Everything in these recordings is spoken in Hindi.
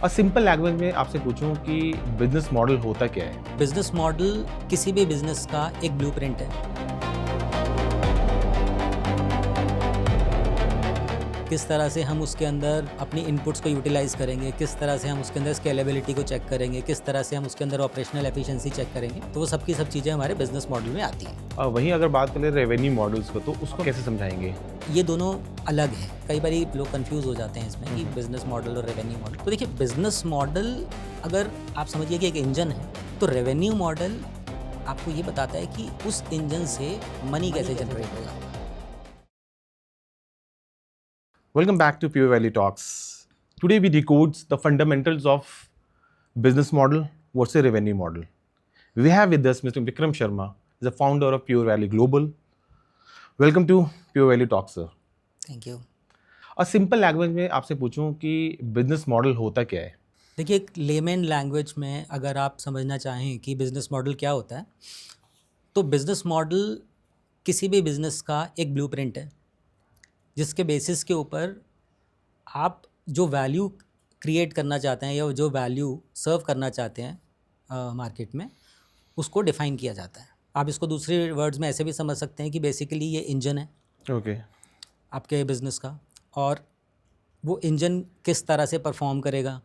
और सिंपल लैंग्वेज में आपसे पूछूं कि बिजनेस मॉडल होता क्या है? बिजनेस मॉडल किसी भी बिजनेस का एक ब्लूप्रिंट है। किस तरह से हम उसके अंदर अपनी इनपुट्स को यूटिलाइज़ करेंगे, किस तरह से हम उसके अंदर स्केलेबिलिटी को चेक करेंगे, किस तरह से हम उसके अंदर ऑपरेशनल एफिशिएंसी चेक करेंगे, तो वो सब की सब चीज़ें हमारे बिजनेस मॉडल में आती हैं। और वहीं अगर बात करें रेवेन्यू मॉडल्स को, तो उसको कैसे समझाएंगे? ये दोनों अलग हैं। कई बार लोग कंफ्यूज हो जाते हैं इसमें कि बिजनेस मॉडल और रेवेन्यू मॉडल। तो देखिए, बिजनेस मॉडल अगर आप समझिए कि एक इंजन है, तो रेवेन्यू मॉडल आपको ये बताता है कि उस इंजन से मनी कैसे जनरेट होगा। Welcome back to Pure Value Talks. Today we decode the fundamentals of business model versus revenue model. We have with us Mr. Vikram Sharma, the founder of Pure Value Global. Welcome to Pure Value Talks, sir. Thank you. और सिंपल लैंग्वेज में आपसे पूछूं कि बिजनेस मॉडल होता क्या है? देखिए, एक लेमन लैंग्वेज में अगर आप समझना चाहें कि बिज़नेस मॉडल क्या होता है, तो बिज़नेस मॉडल किसी भी बिज़नेस का एक ब्लूप्रिंट है, जिसके बेसिस के ऊपर आप जो वैल्यू क्रिएट करना चाहते हैं या जो वैल्यू सर्व करना चाहते हैं मार्केट में, उसको डिफ़ाइन किया जाता है। आप इसको दूसरे वर्ड्स में ऐसे भी समझ सकते हैं कि बेसिकली ये इंजन है ओके। आपके बिज़नेस का, और वो इंजन किस तरह से परफॉर्म करेगा,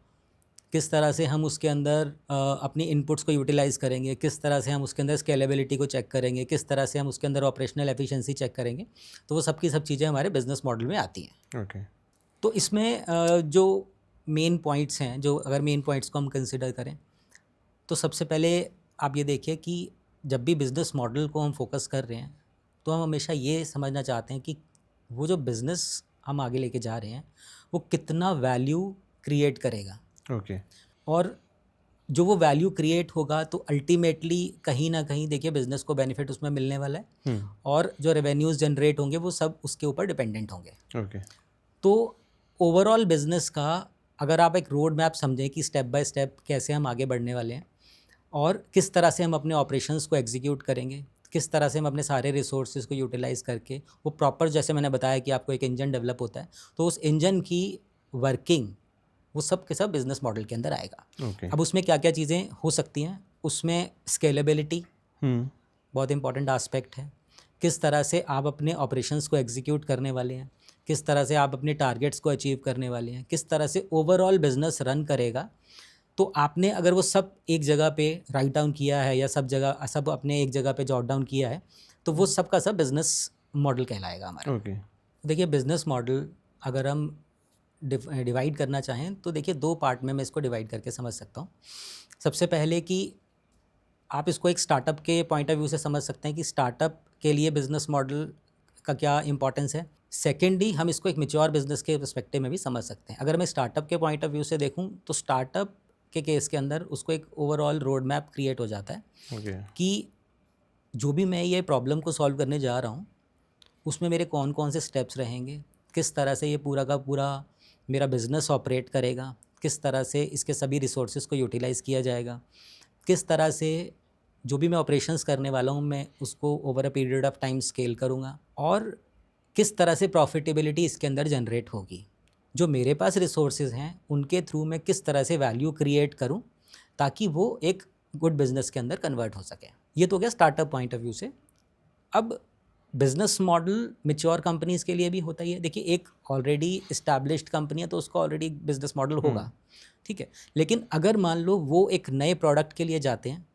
किस तरह से हम उसके अंदर अपनी इनपुट्स को यूटिलाइज़ करेंगे, किस तरह से हम उसके अंदर स्केलेबिलिटी को चेक करेंगे, किस तरह से हम उसके अंदर ऑपरेशनल एफिशिएंसी चेक करेंगे, तो वो सब की सब चीज़ें हमारे बिज़नेस मॉडल में आती हैं। ओके। तो इसमें जो मेन पॉइंट्स हैं, जो अगर मेन पॉइंट्स को हम कंसिडर करें, तो सबसे पहले आप ये देखिए कि जब भी बिज़नेस मॉडल को हम फोकस कर रहे हैं, तो हम हमेशा ये समझना चाहते हैं कि वो जो बिज़नेस हम आगे लेके जा रहे हैं, वो कितना वैल्यू क्रिएट करेगा। ओके। और जो वो वैल्यू क्रिएट होगा, तो अल्टीमेटली कहीं ना कहीं देखिए बिज़नेस को बेनिफिट उसमें मिलने वाला है, और जो रेवेन्यूज़ जनरेट होंगे वो सब उसके ऊपर डिपेंडेंट होंगे। ओके। तो ओवरऑल बिज़नेस का अगर आप एक रोड मैप समझें कि स्टेप बाय स्टेप कैसे हम आगे बढ़ने वाले हैं, और किस तरह से हम अपने ऑपरेशंस को एग्जीक्यूट करेंगे, किस तरह से हम अपने सारे रिसोर्सेज को यूटिलाइज़ करके वो प्रॉपर, जैसे मैंने बताया कि आपको एक इंजन डेवलप होता है, तो उस इंजन की वर्किंग वो सब के सब बिज़नेस मॉडल के अंदर आएगा। ओके। अब उसमें क्या क्या चीज़ें हो सकती हैं, उसमें स्केलेबिलिटी बहुत इंपॉर्टेंट आस्पेक्ट है। किस तरह से आप अपने ऑपरेशंस को एग्जीक्यूट करने वाले हैं, किस तरह से आप अपने टारगेट्स को अचीव करने वाले हैं, किस तरह से ओवरऑल बिजनेस रन करेगा। तो आपने अगर वो सब एक जगह पे राइट डाउन किया है, या सब अपने एक जगह पे जॉट डाउन किया है, तो वो सब का सब बिजनेस मॉडल कहलाएगा हमारा। ओके। देखिए, बिजनेस मॉडल अगर हम डिवाइड करना चाहें, तो देखिए दो पार्ट में मैं इसको डिवाइड करके समझ सकता हूँ। सबसे पहले कि आप इसको एक स्टार्टअप के पॉइंट ऑफ व्यू से समझ सकते हैं कि स्टार्टअप के लिए बिज़नेस मॉडल का क्या इंपॉर्टेंस है। सेकेंडली, हम इसको एक मैच्योर बिजनेस के पर्सपेक्टिव में भी समझ सकते हैं। अगर मैं स्टार्टअप के पॉइंट ऑफ व्यू से देखूं, तो स्टार्टअप के केस के अंदर उसको एक ओवरऑल रोड मैप क्रिएट हो जाता है ओके। कि जो भी मैं ये प्रॉब्लम को सॉल्व करने जा रहा हूँ, उसमें मेरे कौन कौन से स्टेप्स रहेंगे, किस तरह से ये पूरा का पूरा मेरा बिज़नेस ऑपरेट करेगा, किस तरह से इसके सभी रिसोर्सेज को यूटिलाइज़ किया जाएगा, किस तरह से जो भी मैं ऑपरेशंस करने वाला हूँ मैं उसको over a period of time scale करूँगा, और किस तरह से प्रॉफिटेबिलिटी इसके अंदर जनरेट होगी। जो मेरे पास रिसोर्सेज हैं उनके थ्रू मैं किस तरह से वैल्यू क्रिएट करूँ ताकि वो एक गुड बिजनेस के अंदर कन्वर्ट हो सके। ये तो गया स्टार्टअप पॉइंट ऑफ व्यू से। अब बिजनेस मॉडल मैच्योर कंपनीज़ के लिए भी होता ही है। देखिए, एक ऑलरेडी इस्टेब्लिश्ड कंपनी है तो उसका ऑलरेडी बिजनेस मॉडल होगा, ठीक है। लेकिन अगर मान लो वो एक नए प्रोडक्ट के लिए जाते हैं,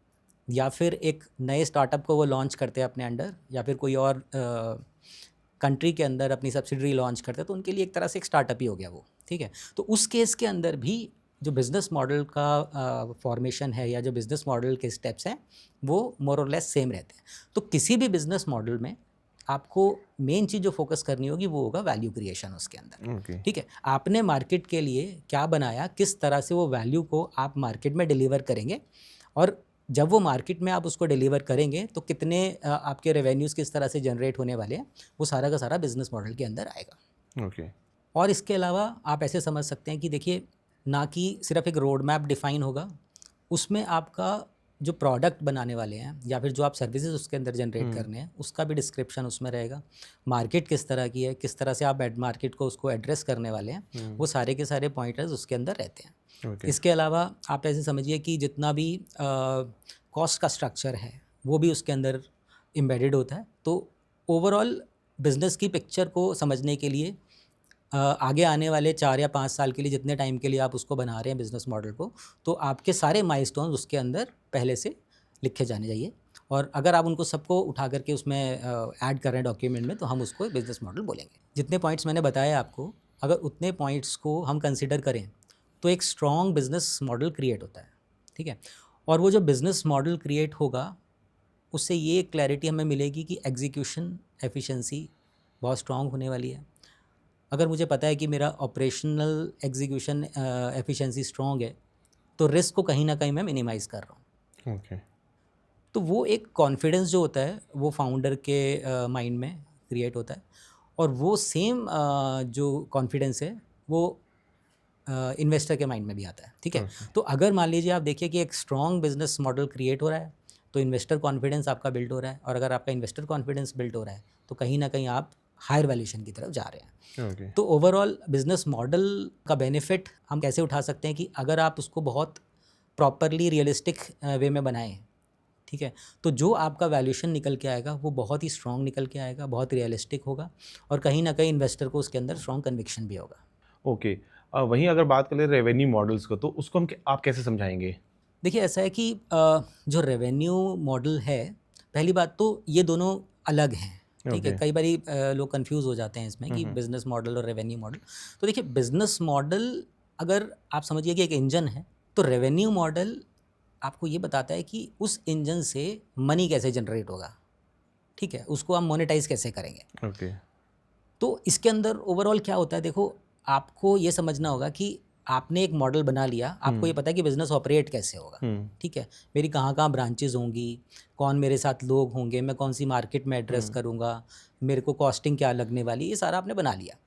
या फिर एक नए स्टार्टअप को वो लॉन्च करते हैं अपने अंडर, या फिर कोई और कंट्री के अंदर अपनी सब्सिडरी लॉन्च करते हैं, तो उनके लिए एक तरह से एक स्टार्टअप ही हो गया वो, ठीक है। तो उस केस के अंदर भी जो बिज़नेस मॉडल का फॉर्मेशन है, या जो बिज़नेस मॉडल के स्टेप्स हैं, वो मोर और लेस सेम रहते हैं। तो किसी भी बिज़नेस मॉडल में आपको मेन चीज़ जो फोकस करनी होगी वो होगा वैल्यू क्रिएशन उसके अंदर, ओके। ठीक है। आपने मार्केट के लिए क्या बनाया, किस तरह से वो वैल्यू को आप मार्केट में डिलीवर करेंगे, और जब वो मार्केट में आप उसको डिलीवर करेंगे तो कितने आपके रेवेन्यूज़ किस तरह से जनरेट होने वाले हैं, वो सारा का सारा बिज़नेस मॉडल के अंदर आएगा। ओके। और इसके अलावा आप ऐसे समझ सकते हैं कि देखिए, ना कि सिर्फ एक रोड मैप डिफ़ाइन होगा, उसमें आपका जो प्रोडक्ट बनाने वाले हैं या फिर जो आप सर्विसेज उसके अंदर जनरेट करने हैं उसका भी डिस्क्रिप्शन उसमें रहेगा, मार्केट किस तरह की है, किस तरह से आप मार्केट को उसको एड्रेस करने वाले हैं, वो सारे के सारे पॉइंटर्स उसके अंदर रहते हैं। Okay. इसके अलावा आप ऐसे समझिए कि जितना भी कॉस्ट का स्ट्रक्चर है वो भी उसके अंदर एम्बेडेड होता है। तो ओवरऑल बिजनेस की पिक्चर को समझने के लिए आगे आने वाले 4 या 5 साल के लिए जितने टाइम के लिए आप उसको बना रहे हैं बिज़नेस मॉडल को, तो आपके सारे माइलस्टोन्स उसके अंदर पहले से लिखे जाने चाहिए। और अगर आप उनको सबको उठा करके उसमें ऐड कर रहे हैं डॉक्यूमेंट में, तो हम उसको बिज़नेस मॉडल बोलेंगे। जितने पॉइंट्स मैंने बताए आपको, अगर उतने पॉइंट्स को हम कंसिडर करें तो एक स्ट्रॉन्ग बिज़नेस मॉडल क्रिएट होता है, ठीक है। और वो जो बिज़नेस मॉडल क्रिएट होगा उससे ये क्लैरिटी हमें मिलेगी कि एग्जीक्यूशन एफिशिएंसी बहुत स्ट्रॉन्ग होने वाली है। अगर मुझे पता है कि मेरा ऑपरेशनल एग्जीक्यूशन एफिशिएंसी स्ट्रॉन्ग है, तो रिस्क को कहीं ना कहीं मैं मिनिमाइज़ कर रहा हूँ। Okay. तो वो एक कॉन्फिडेंस जो होता है वो फाउंडर के माइंड में क्रिएट होता है, और वो सेम जो कॉन्फिडेंस है वो इन्वेस्टर के माइंड में भी आता है, ठीक है। तो अगर मान लीजिए आप देखिए कि एक स्ट्रॉन्ग बिजनेस मॉडल क्रिएट हो रहा है, तो इन्वेस्टर कॉन्फिडेंस आपका बिल्ड हो रहा है, और अगर आपका इन्वेस्टर कॉन्फिडेंस बिल्ड हो रहा है तो कहीं ना कहीं आप हायर वैल्यूएशन की तरफ जा रहे हैं। Okay. तो ओवरऑल बिजनेस मॉडल का बेनिफिट हम कैसे उठा सकते हैं कि अगर आप उसको बहुत प्रॉपरली रियलिस्टिक वे में बनाएं, ठीक है, तो जो आपका वैल्यूएशन निकल के आएगा वो बहुत ही स्ट्रॉन्ग निकल के आएगा, बहुत रियलिस्टिक होगा, और कहीं ना कहीं इन्वेस्टर को उसके अंदर स्ट्रॉन्ग कन्विक्शन भी होगा। ओके, वहीं अगर बात करें रेवेन्यू मॉडल्स को, तो उसको आप कैसे समझाएंगे? देखिए ऐसा है कि जो रेवेन्यू मॉडल है, पहली बात तो ये दोनों अलग हैं, ठीक है। Okay. कई बारी लोग कंफ्यूज हो जाते हैं इसमें कि बिजनेस मॉडल और रेवेन्यू मॉडल। तो देखिए बिजनेस मॉडल अगर आप समझिए कि एक इंजन है, तो रेवेन्यू मॉडल आपको ये बताता है कि उस इंजन से मनी कैसे जनरेट होगा, ठीक है, उसको हम मोनेटाइज कैसे करेंगे। Okay. तो इसके अंदर ओवरऑल क्या होता है, देखो आपको ये समझना होगा कि आपने एक मॉडल बना लिया, आपको ये पता है कि बिज़नेस ऑपरेट कैसे होगा, ठीक है, मेरी कहाँ कहाँ ब्रांचेज होंगी, कौन मेरे साथ लोग होंगे, मैं कौन सी मार्केट में एड्रेस करूँगा, मेरे को कॉस्टिंग क्या लगने वाली, ये सारा आपने बना लिया।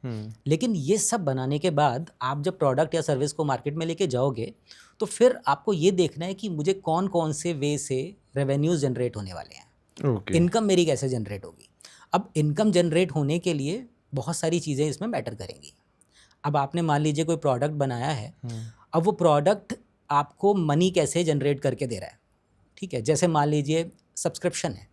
लेकिन ये सब बनाने के बाद आप जब प्रोडक्ट या सर्विस को मार्केट में लेके जाओगे, तो फिर आपको ये देखना है कि मुझे कौन कौन से वे से रेवेन्यूज़ जनरेट होने वाले हैं, Okay. इनकम मेरी कैसे जनरेट होगी। अब इनकम जनरेट होने के लिए बहुत सारी चीज़ें इसमें मैटर करेंगी। अब आपने मान लीजिए कोई प्रोडक्ट बनाया है, अब वो प्रोडक्ट आपको मनी कैसे जनरेट करके दे रहा है, ठीक है। जैसे मान लीजिए सब्सक्रिप्शन है,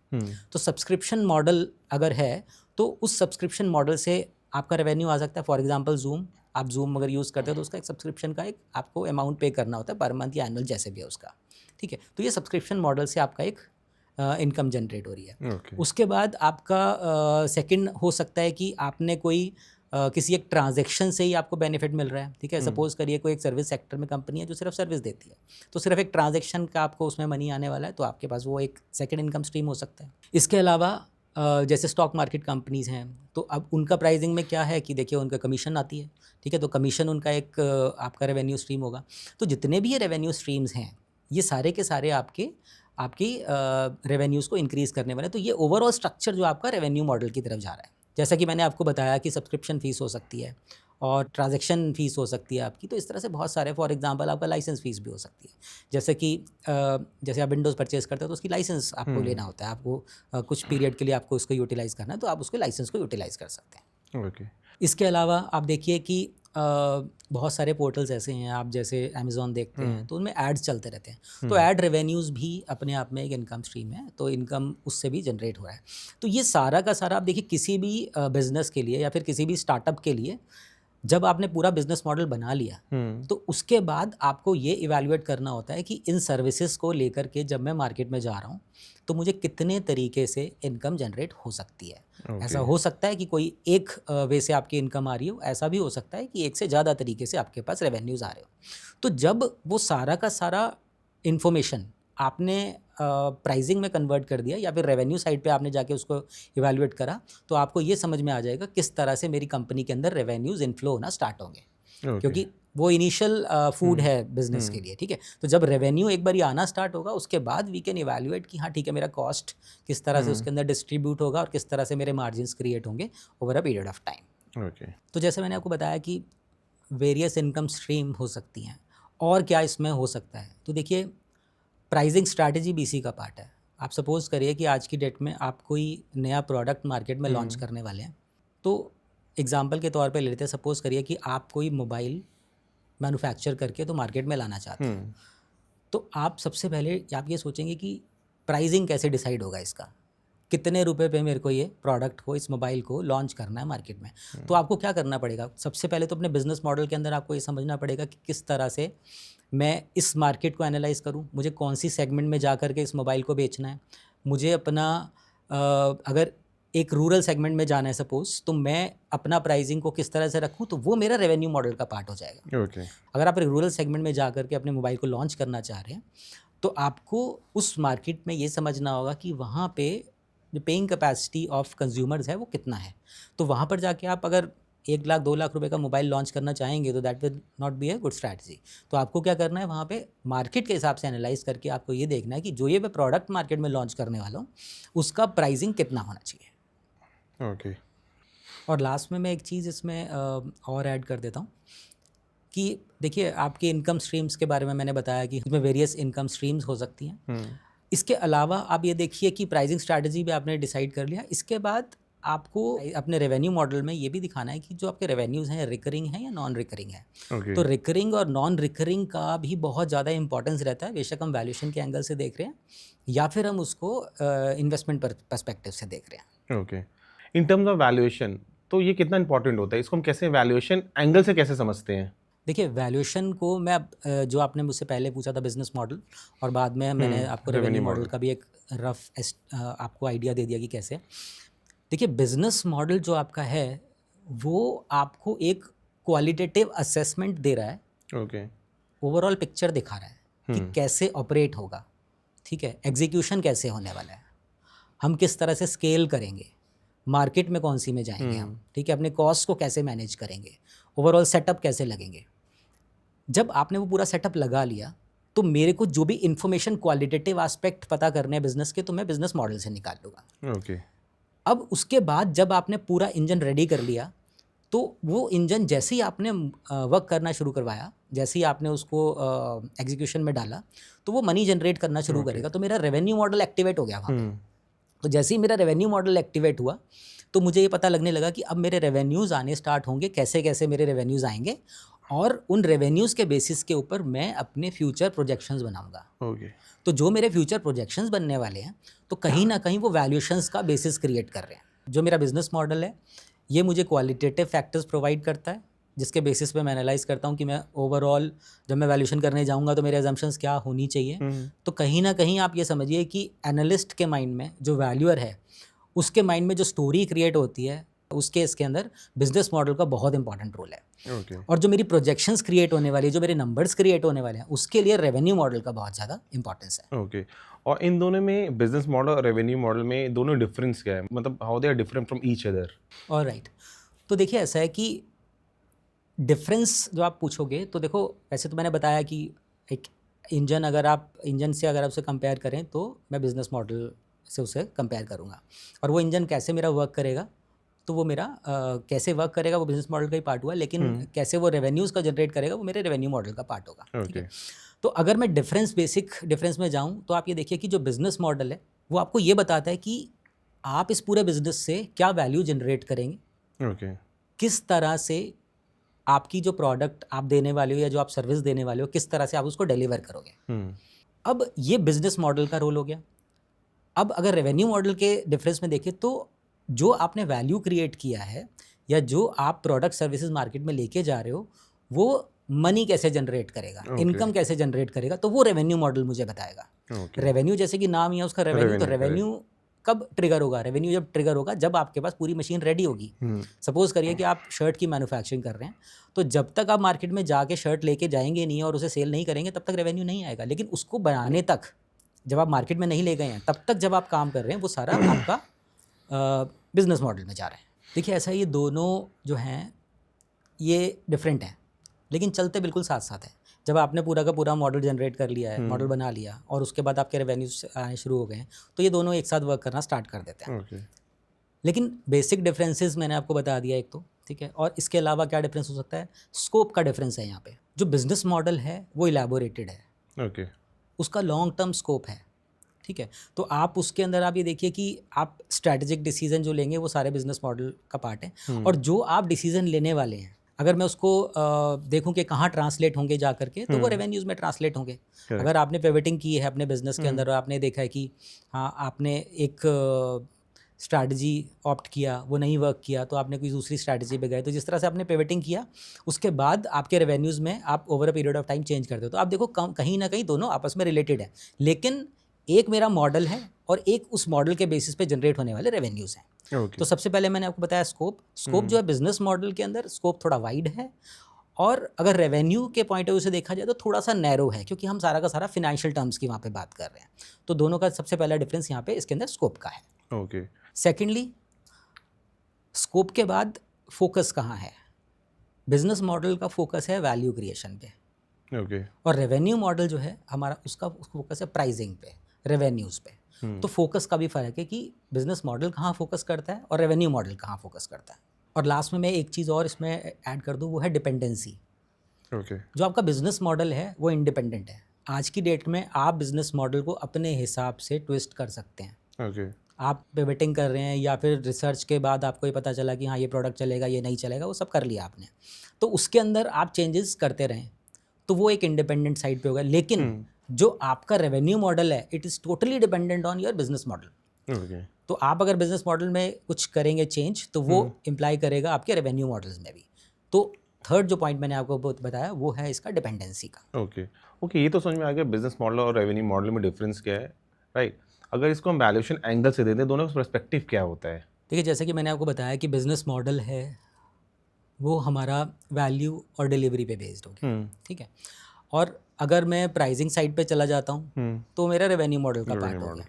तो सब्सक्रिप्शन मॉडल अगर है तो उस सब्सक्रिप्शन मॉडल से आपका रेवेन्यू आ सकता है। फॉर एग्जांपल जूम, आप जूम अगर यूज़ करते हो तो उसका एक सब्सक्रिप्शन का एक आपको अमाउंट पे करना होता है पर मंथ या एनुअल जैसे भी है उसका, ठीक है। तो ये सब्सक्रिप्शन मॉडल से आपका एक इनकम जनरेट हो रही है। Okay. उसके बाद आपका सेकंड हो सकता है कि आपने कोई किसी एक ट्रांजैक्शन से ही आपको बेनिफिट मिल रहा है, ठीक है। सपोज करिए कोई एक सर्विस सेक्टर में कंपनी है जो सिर्फ सर्विस देती है, तो सिर्फ एक ट्रांजैक्शन का आपको उसमें मनी आने वाला है, तो आपके पास वो एक सेकंड इनकम स्ट्रीम हो सकता है। इसके अलावा जैसे स्टॉक मार्केट कंपनीज़ हैं, तो अब उनका प्राइसिंग में क्या है कि देखिए उनका कमीशन आती है, ठीक है, तो कमीशन उनका एक आपका रेवेन्यू स्ट्रीम होगा। तो जितने भी ये रेवेन्यू स्ट्रीम्स हैं, ये सारे के सारे आपकी रेवेन्यूज़ को इंक्रीज़ करने वाले हैं। तो ये ओवरऑल स्ट्रक्चर जो आपका रेवेन्यू मॉडल की तरफ जा रहा है। जैसा कि मैंने आपको बताया कि सब्सक्रिप्शन फ़ीस हो सकती है और ट्रांजैक्शन फ़ीस हो सकती है आपकी, तो इस तरह से बहुत सारे, फॉर एग्जांपल आपका लाइसेंस फ़ीस भी हो सकती है। जैसे कि जैसे आप विंडोज़ परचेज़ करते हो तो उसकी लाइसेंस आपको लेना होता है, आपको कुछ पीरियड के लिए आपको उसको यूटिलाइज़ करना है, तो आप उसके लाइसेंस को यूटिलाइज़ कर सकते हैं। Okay. इसके अलावा आप देखिए कि बहुत सारे पोर्टल्स ऐसे हैं, आप जैसे अमेज़ॉन देखते हैं तो उनमें एड्स चलते रहते हैं, तो ऐड रेवेन्यूज़ भी अपने आप में एक इनकम स्ट्रीम है, तो इनकम उससे भी जनरेट हो रहा है। तो ये सारा का सारा आप देखिए किसी भी बिज़नेस के लिए या फिर किसी भी स्टार्टअप के लिए जब आपने पूरा बिजनेस मॉडल बना लिया, तो उसके बाद आपको ये इवैल्यूएट करना होता है कि इन सर्विसेज को लेकर के जब मैं मार्केट में जा रहा हूँ तो मुझे कितने तरीके से इनकम जनरेट हो सकती है। ऐसा हो सकता है कि कोई एक वे से आपकी इनकम आ रही हो, ऐसा भी हो सकता है कि एक से ज़्यादा तरीके से आपके पास रेवेन्यूज़ आ रहे हो। तो जब वो सारा का सारा इन्फॉर्मेशन आपने प्राइसिंग में कन्वर्ट कर दिया या फिर रेवेन्यू साइड पे आपने जाके उसको इवैल्यूएट करा, तो आपको ये समझ में आ जाएगा किस तरह से मेरी कंपनी के अंदर रेवेन्यूज़ इनफ्लो होना स्टार्ट होंगे। Okay. क्योंकि वो इनिशियल फूड है बिजनेस के लिए, ठीक है। तो जब रेवेन्यू एक बार आना स्टार्ट होगा उसके बाद वी कैन इवैल्यूएट कि हाँ ठीक है, मेरा कॉस्ट किस तरह से उसके अंदर डिस्ट्रीब्यूट होगा और किस तरह से मेरे मार्जिन्स क्रिएट होंगे over a period of time. Okay. तो जैसे मैंने आपको बताया कि वेरियस इनकम स्ट्रीम हो सकती हैं, और क्या इसमें हो सकता है, तो देखिए प्राइसिंग स्ट्रैटेजी भी इसी का पार्ट है। आप सपोज़ करिए कि आज की डेट में आप कोई नया प्रोडक्ट मार्केट में लॉन्च करने वाले हैं, तो एग्जांपल के तौर पे ले लेते हैं, सपोज़ करिए कि आप कोई मोबाइल मैन्युफैक्चर करके तो मार्केट में लाना चाहते हैं। तो आप सबसे पहले आप ये सोचेंगे कि प्राइसिंग कैसे डिसाइड होगा इसका, कितने रुपए पे मेरे को ये प्रोडक्ट को, इस मोबाइल को लॉन्च करना है मार्केट में। तो आपको क्या करना पड़ेगा, सबसे पहले तो अपने बिजनेस मॉडल के अंदर आपको ये समझना पड़ेगा कि किस तरह से मैं इस मार्केट को एनालाइज करूं, मुझे कौन सी सेगमेंट में जा कर के इस मोबाइल को बेचना है, मुझे अपना अगर एक रूरल सेगमेंट में जाना है सपोज, तो मैं अपना प्राइसिंग को किस तरह से रखूं, तो वो मेरा रेवेन्यू मॉडल का पार्ट हो जाएगा। ओके। अगर आप एक रूरल सेगमेंट में जा कर के अपने मोबाइल को लॉन्च करना चाह रहे हैं, तो आपको उस मार्केट में ये समझना होगा कि वहाँ पे जो पेइंग कैपेसिटी ऑफ कंज्यूमर्स है वो कितना है। तो वहाँ पर जाके आप अगर 1 लाख 2 लाख रुपए का मोबाइल लॉन्च करना चाहेंगे तो that will not be a good strategy. तो आपको क्या करना है, वहाँ पे मार्केट के हिसाब से एनालाइज करके आपको ये देखना है कि जो ये मैं प्रोडक्ट मार्केट में लॉन्च करने वाला हूँ उसका प्राइसिंग कितना होना चाहिए। ओके। और लास्ट में मैं एक चीज़ इसमें और ऐड कर देता हूँ कि देखिए, आपके इनकम स्ट्रीम्स के बारे में मैंने बताया कि इसमें वेरियस इनकम स्ट्रीम्स हो सकती हैं। इसके अलावा आप ये देखिए कि प्राइसिंग स्ट्रैटेजी भी आपने डिसाइड कर लिया, इसके बाद आपको अपने रेवेन्यू मॉडल में ये भी दिखाना है कि जो आपके रेवेन्यूज़ हैं रिकरिंग हैं या नॉन रिकरिंग है। ओके। तो रिकरिंग और नॉन रिकरिंग का भी बहुत ज़्यादा इंपॉर्टेंस रहता है, बेशक हम वैल्यूएशन के एंगल से देख रहे हैं या फिर हम उसको इन्वेस्टमेंट पर्सपेक्टिव से देख रहे हैं। Okay. In terms of valuation, तो ये कितना इंपॉर्टेंट होता है, इसको हम कैसे वैल्यूएशन एंगल से कैसे समझते हैं? देखिए, वैल्यूएशन को मैं जो आपने मुझसे पहले पूछा था बिजनेस मॉडल, और बाद में मैंने आपको रेवेन्यू मॉडल का भी एक रफ आपको आइडिया दे दिया कि कैसे। देखिए, बिजनेस मॉडल जो आपका है वो आपको एक क्वालिटेटिव असेसमेंट दे रहा है, ओके। ओवरऑल पिक्चर दिखा रहा है कि कैसे ऑपरेट होगा, ठीक है, एग्जीक्यूशन कैसे होने वाला है, हम किस तरह से स्केल करेंगे, मार्केट में कौन सी में जाएंगे हम, ठीक है, अपने कॉस्ट को कैसे मैनेज करेंगे, ओवरऑल सेटअप कैसे लगेंगे। जब आपने वो पूरा सेटअप लगा लिया तो मेरे को जो भी इन्फॉर्मेशन क्वालिटेटिव एस्पेक्ट पता करने हैं बिजनेस के, तो मैं बिजनेस मॉडल से निकाल लूँगा। ओके। अब उसके बाद जब आपने पूरा इंजन रेडी कर लिया, तो वो इंजन जैसे ही आपने वर्क करना शुरू करवाया, जैसे ही आपने उसको एग्जीक्यूशन में डाला, तो वो मनी जनरेट करना शुरू करेगा। तो मेरा रेवेन्यू मॉडल एक्टिवेट हो गया वहाँ पे। तो जैसे ही मेरा रेवेन्यू मॉडल एक्टिवेट हुआ तो मुझे ये पता लगने लगा कि अब मेरे रेवेन्यूज़ आने स्टार्ट होंगे, कैसे कैसे मेरे रेवेन्यूज़ आएंगे, और उन रेवेन्यूज़ के बेसिस के ऊपर मैं अपने फ्यूचर प्रोजेक्शंस बनाऊंगा। ओके। तो जो मेरे फ्यूचर प्रोजेक्शंस बनने वाले हैं, तो कहीं ना कहीं वो वैल्यूएशंस का बेसिस क्रिएट कर रहे हैं। जो मेरा बिजनेस मॉडल है ये मुझे क्वालिटेटिव फैक्टर्स प्रोवाइड करता है, जिसके बेसिस पे मैं एनालाइज करता हूँ कि मैं ओवरऑल जब मैं वैल्यूएशन करने जाऊँगा तो मेरे अजम्पशंस क्या होनी चाहिए। तो कहीं ना कहीं आप ये समझिए कि एनालिस्ट के माइंड में, जो वैल्यूअर है उसके माइंड में जो स्टोरी क्रिएट होती है, उसके इसके अंदर बिजनेस मॉडल का बहुत इंपॉर्टेंट रोल है। ओके। और जो मेरी प्रोजेक्शंस क्रिएट होने वाली है, जो मेरे नंबर्स क्रिएट होने वाले हैं, उसके लिए रेवेन्यू मॉडल का बहुत ज़्यादा इंपॉर्टेंस है। ओके। और इन दोनों में, बिजनेस मॉडल और रेवेन्यू मॉडल में, दोनों डिफरेंस क्या है, मतलब how they are different from each other? Alright, तो देखिए ऐसा है कि डिफरेंस जो आप पूछोगे, तो देखो वैसे तो मैंने बताया कि एक इंजन, अगर आप इंजन से अगर आप उसे कंपेयर करें तो मैं बिजनेस मॉडल से उसे कंपेयर करूँगा। और वो इंजन कैसे मेरा वर्क करेगा, तो वो मेरा कैसे वर्क करेगा वो बिजनेस मॉडल का ही पार्ट हुआ, लेकिन कैसे वो रेवेन्यूज़ का जनरेट करेगा वो मेरे रेवेन्यू मॉडल का पार्ट होगा। ठीक है। तो अगर मैं बेसिक डिफरेंस में जाऊँ तो आप ये देखिए कि जो बिजनेस मॉडल है वो आपको ये बताता है कि आप इस पूरे बिजनेस से क्या वैल्यू जनरेट करेंगे, ओके। किस तरह से आपकी जो प्रोडक्ट आप देने वाले हो या जो आप सर्विस देने वाले हो, किस तरह से आप उसको डिलीवर करोगे। अब ये बिजनेस मॉडल का रोल हो गया। अब अगर रेवेन्यू मॉडल के डिफरेंस में देखें तो जो आपने वैल्यू क्रिएट किया है या जो आप प्रोडक्ट सर्विसेज मार्केट में लेके जा रहे हो, वो मनी कैसे जनरेट करेगा, इनकम कैसे जनरेट करेगा, तो वो रेवेन्यू मॉडल मुझे बताएगा। रेवेन्यू जैसे कि नाम ही है उसका रेवेन्यू, तो रेवेन्यू कब ट्रिगर होगा, रेवेन्यू जब ट्रिगर होगा जब आपके पास पूरी मशीन रेडी होगी। सपोज करिए कि आप शर्ट की मैन्युफैक्चरिंग कर रहे हैं, तो जब तक आप मार्केट में जाके शर्ट लेके जाएंगे नहीं और उसे सेल नहीं करेंगे तब तक रेवेन्यू नहीं आएगा। लेकिन उसको बनाने तक, जब आप मार्केट में नहीं ले गए हैं, तब तक जब आप काम कर रहे हैं, वो सारा आपका बिजनेस मॉडल में जा रहा है। देखिए ऐसा, ये दोनों जो हैं ये डिफरेंट हैं लेकिन चलते बिल्कुल साथ साथ हैं। जब आपने पूरा का पूरा मॉडल जनरेट कर लिया है, मॉडल बना लिया, और उसके बाद आपके रेवेन्यूज आने शुरू हो गए हैं, तो ये दोनों एक साथ वर्क करना स्टार्ट कर देते हैं। लेकिन बेसिक डिफरेंसेस मैंने आपको बता दिया एक तो, ठीक है। और इसके अलावा क्या डिफरेंस हो सकता है, स्कोप का डिफरेंस है यहाँ पे। जो बिजनेस मॉडल है वो इलेबोरेटेड है, ओके। उसका लॉन्ग टर्म स्कोप है, ठीक है। तो आप उसके अंदर आप ये देखिए कि आप स्ट्रैटेजिक डिसीजन जो लेंगे वो सारे बिजनेस मॉडल का पार्ट है, और जो आप डिसीजन लेने वाले हैं अगर मैं उसको देखूं कि कहाँ ट्रांसलेट होंगे जा करके, तो वो रेवेन्यूज़ में ट्रांसलेट होंगे। अगर आपने पिवटिंग की है अपने बिजनेस के अंदर और आपने देखा है कि हाँ आपने एक स्ट्रैटेजी ऑप्ट किया, वो नहीं वर्क किया, तो आपने कोई दूसरी स्ट्रैटेजी पे गए, तो जिस तरह से आपने पिवटिंग किया उसके बाद आपके रेवेन्यूज़ में आप over a period of time change करते हो। तो आप देखो कहीं ना कहीं दोनों आपस में रिलेटेड है, लेकिन एक मेरा मॉडल है और एक उस मॉडल के बेसिस पे जनरेट होने वाले रेवेन्यूज़ हैं। ओके तो सबसे पहले मैंने आपको बताया स्कोप जो है बिजनेस मॉडल के अंदर स्कोप थोड़ा वाइड है, और अगर रेवेन्यू के पॉइंट ऑफ व्यू से देखा जाए तो थोड़ा सा नैरो है, क्योंकि हम सारा का सारा फिनेंशियल टर्म्स की वहाँ पे बात कर रहे हैं। तो दोनों का सबसे पहला डिफरेंस यहाँ पे इसके अंदर स्कोप का है। ओके सेकेंडली, स्कोप के बाद फोकस कहाँ है? बिजनेस मॉडल का फोकस है वैल्यू क्रिएशन पे, ओके और रेवेन्यू मॉडल जो है हमारा उसका फोकस है प्राइसिंग पे, रेवेन्यूज़ पे। तो फोकस का भी फ़र्क है कि बिजनेस मॉडल कहाँ फोकस करता है और रेवेन्यू मॉडल कहाँ फोकस करता है। और लास्ट में मैं एक चीज़ और इसमें ऐड कर दूँ, वो है डिपेंडेंसी। ओके जो आपका बिजनेस मॉडल है वो इंडिपेंडेंट है। आज की डेट में आप बिजनेस मॉडल को अपने हिसाब से ट्विस्ट कर सकते हैं। ओके आप पिवटिंग कर रहे हैं या फिर रिसर्च के बाद आपको ये पता चला कि हाँ ये प्रोडक्ट चलेगा, ये नहीं चलेगा, वो सब कर लिया आपने, तो उसके अंदर आप चेंजेस करते रहें, तो वो एक इंडिपेंडेंट साइड पे होगा। लेकिन जो आपका रेवेन्यू मॉडल है it is totally dependent on your business model. Okay तो आप अगर बिजनेस मॉडल में कुछ करेंगे चेंज, तो वो इम्प्लाई करेगा आपके रेवेन्यू मॉडल्स में भी। तो थर्ड जो पॉइंट मैंने आपको बताया वो है इसका डिपेंडेंसी का। ओके ओके, ये तो समझ में आ गया बिजनेस मॉडल और रेवेन्यू मॉडल में डिफरेंस क्या है, राइट। अगर इसको हम वैल्यूएशन एंगल से देते हैं, दोनों का पर्सपेक्टिव क्या होता है? देखिए, जैसे कि मैंने आपको बताया कि बिजनेस मॉडल है वो हमारा वैल्यू और डिलीवरी पे बेस्ड हो गया, ठीक है। और अगर मैं प्राइसिंग साइड पे चला जाता हूँ तो मेरा रेवेन्यू मॉडल का पार्ट हो गया।